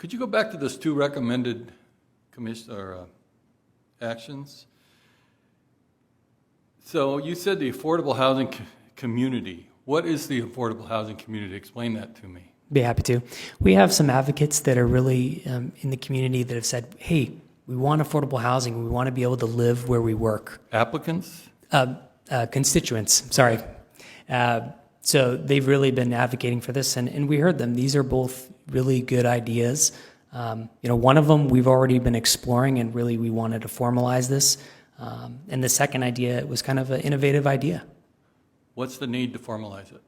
Could you go back to those 2 recommended actions? So you said the affordable housing community. What is the affordable housing community? Explain that to me. Be happy to. We have some advocates that are really in the community that have said, hey, we want affordable housing. We want to be able to live where we work. Applicants? Constituents, sorry. So they've really been advocating for this, and we heard them. These are both really good ideas. One of them we've already been exploring, and really we wanted to formalize this. And the second idea was kind of an innovative idea. What's the need to formalize it?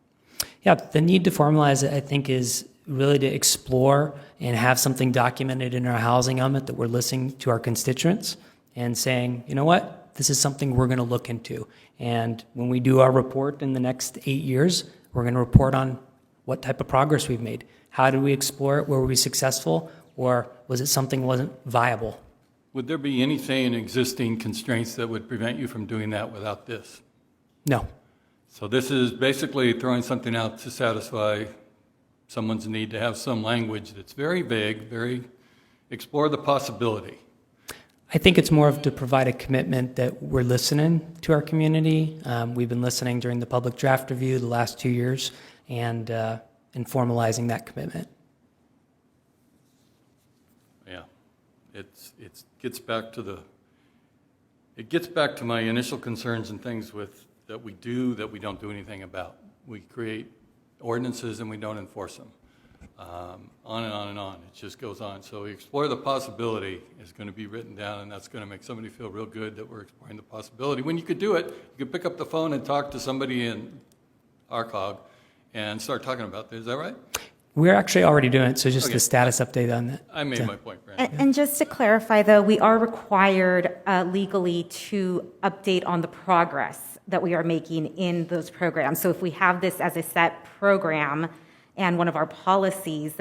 Yeah, the need to formalize it, I think, is really to explore and have something documented in our housing element that we're listening to our constituents and saying, you know what, this is something we're going to look into. And when we do our report in the next 8 years, we're going to report on what type of progress we've made. How did we explore it? Were we successful? Or was it something wasn't viable? Would there be anything in existing constraints that would prevent you from doing that without this? No. So this is basically throwing something out to satisfy someone's need to have some language that's very vague, very explore the possibility. I think it's more of to provide a commitment that we're listening to our community. We've been listening during the public draft review the last 2 years and formalizing that commitment. Yeah, it gets back to my initial concerns and things that we don't do anything about. We create ordinances and we don't enforce them. On and on and on. It just goes on. So explore the possibility is going to be written down, and that's going to make somebody feel real good that we're exploring the possibility. When you could do it, you could pick up the phone and talk to somebody in ARCOG and start talking about this. Is that right? We're actually already doing it, so just Okay. a status update on that. I made my point, Brandon. And just to clarify, though, we are required legally to update on the progress that we are making in those programs. So if we have this as a set program and one of our policies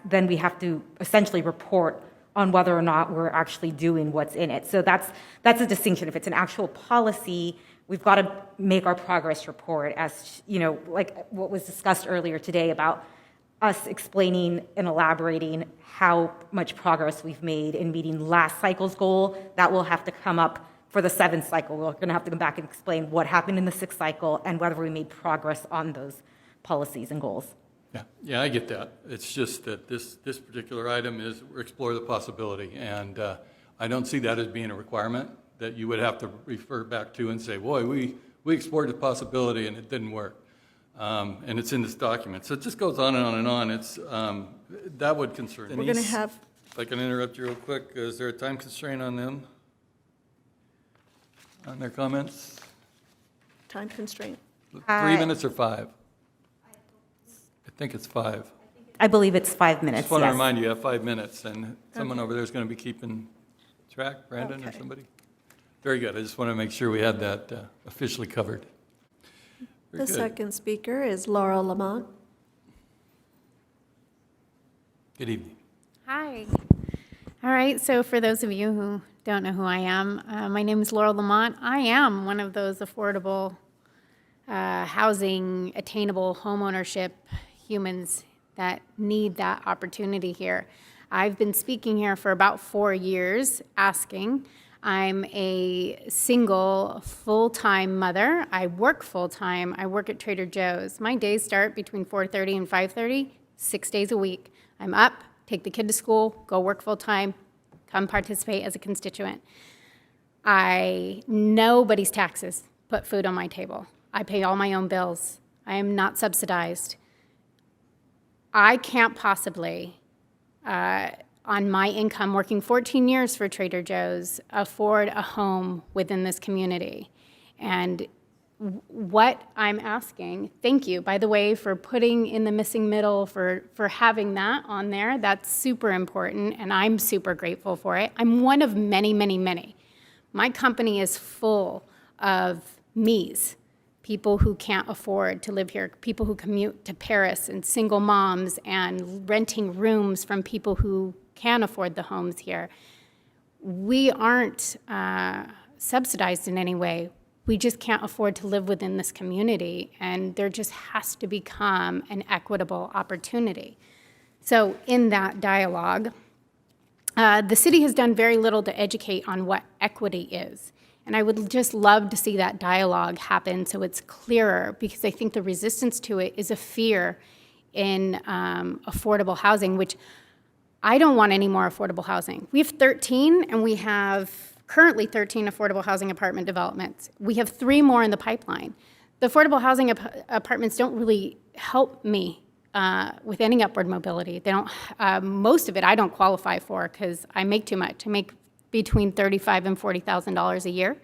then we have to essentially report on whether or not we're actually doing what's in it. So that's a distinction. If it's an actual policy, we've got to make our progress report as, like what was discussed earlier today about us explaining and elaborating how much progress we've made in meeting last cycle's goal. That will have to come up for the 7th cycle. We're going to have to go back and explain what happened in the 6th cycle and whether we made progress on those policies and goals. Yeah, I get that. It's just that this particular item is explore the possibility, and I don't see that as being a requirement that you would have to refer back to and say, boy, we explored the possibility and it didn't work. And it's in this document. So it just goes on and on and on. It's that would concern me. We're going to have... If I can interrupt you real quick, is there a time constraint on them? On their comments? Time constraint. 3 minutes or 5? I think it's 5. I believe it's 5 minutes, Just want to yes. remind you have 5 minutes, and someone over there is going to be keeping track, Brandon or Okay. somebody? Very good. I just want to make sure we had that officially covered. Very The good. second speaker is Laura Lamont. Good evening. Hi. All right, so for those of you who don't know who I am, my name is Laura Lamont. I am one of those affordable housing, attainable homeownership humans that need that opportunity here. I've been speaking here for about 4 years, asking. I'm a single, full-time mother. I work full-time. I work at Trader Joe's. My days start between 4:30 and 5:30, 6 days a week. I'm up, take the kid to school, go work full-time, come participate as a constituent. Nobody's taxes put food on my table. I pay all my own bills. I am not subsidized. I can't possibly, on my income, working 14 years for Trader Joe's, afford a home within this community. And what I'm asking, thank you, by the way, for putting in the missing middle, for having that on there. That's super important, and I'm super grateful for it. I'm one of many, many, many. My company is full of me's, people who can't afford to live here, people who commute to Paris, and single moms, and renting rooms from people who can afford the homes here. We aren't subsidized in any way. We just can't afford to live within this community, and there just has to become an equitable opportunity. So in that dialogue, The city has done very little to educate on what equity is. And I would just love to see that dialogue happen so it's clearer, because I think the resistance to it is a fear in affordable housing, which I don't want any more affordable housing. We have 13, and we have currently 13 affordable housing apartment developments. We have 3 more in the pipeline. The affordable housing apartments don't really help me with any upward mobility. They don't. Most of it I don't qualify for because I make too much. I make between $35,000 and $40,000 a year.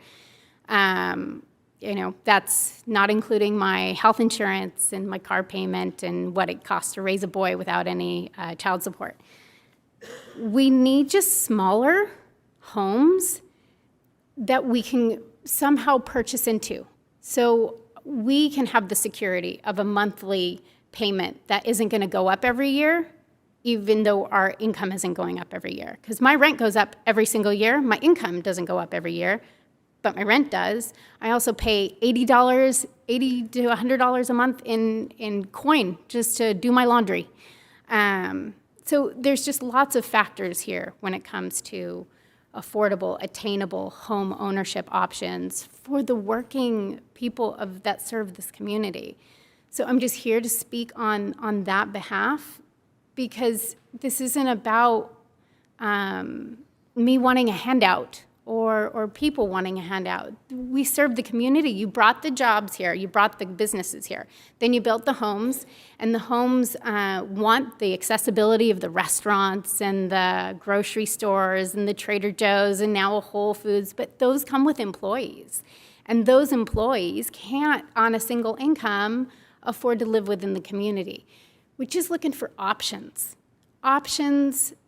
That's not including my health insurance and my car payment and what it costs to raise a boy without any child support. We need just smaller homes that we can somehow purchase into, so we can have the security of a monthly payment that isn't going to go up every year, even though our income isn't going up every year. Because my rent goes up every single year. My income doesn't go up every year, but my rent does. I also pay $80 to $100 a month in coin just to do my laundry. So there's just lots of factors here when it comes to affordable, attainable home ownership options for the working people that serve this community. So I'm just here to speak on that behalf, because this isn't about me wanting a handout or people wanting a handout. We serve the community. You brought the jobs here. You brought the businesses here. Then you built the homes, and the homes want the accessibility of the restaurants and the grocery stores and the Trader Joe's and now a Whole Foods, but those come with employees. And those employees can't, on a single income, afford to live within the community. We're just looking for options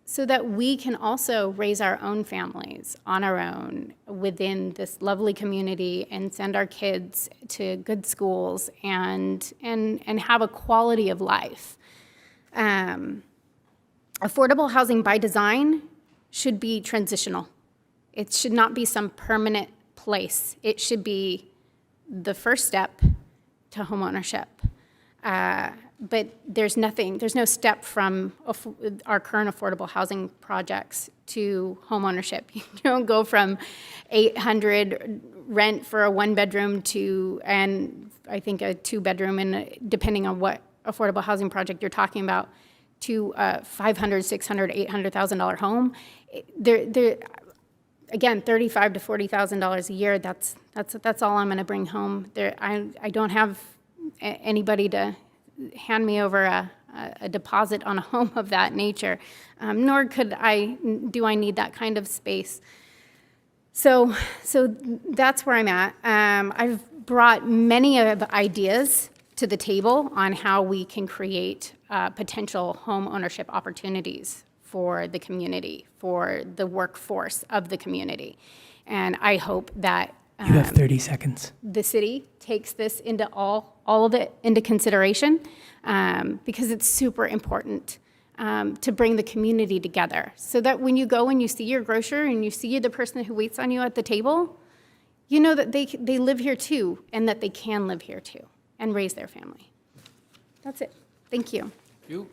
so that we can also raise our own families on our own within this lovely community and send our kids to good schools and have a quality of life. Affordable housing by design should be transitional. It should not be some permanent place. It should be the first step to homeownership. But there's no step from our current affordable housing projects to homeownership. You don't go from $800 rent for a 1-bedroom to, and I think a 2-bedroom, and depending on what affordable housing project you're talking about, to a $500,000, $600,000, $800,000 home. Again, $35,000 to $40,000 a year. That's all I'm going to bring home. I don't have anybody to hand me over a deposit on a home of that nature, nor do I need that kind of space. So that's where I'm at. I've brought many of the ideas to the table on how we can create potential home ownership opportunities for the community, for the workforce of the community. And I hope that You have 30 seconds. the city takes this into all of it into consideration, because it's super important to bring the community together, so that when you go and you see your grocer and you see the person who waits on you at the table, you know that they live here too, and that they can live here too and raise their family. That's it. Thank you. You?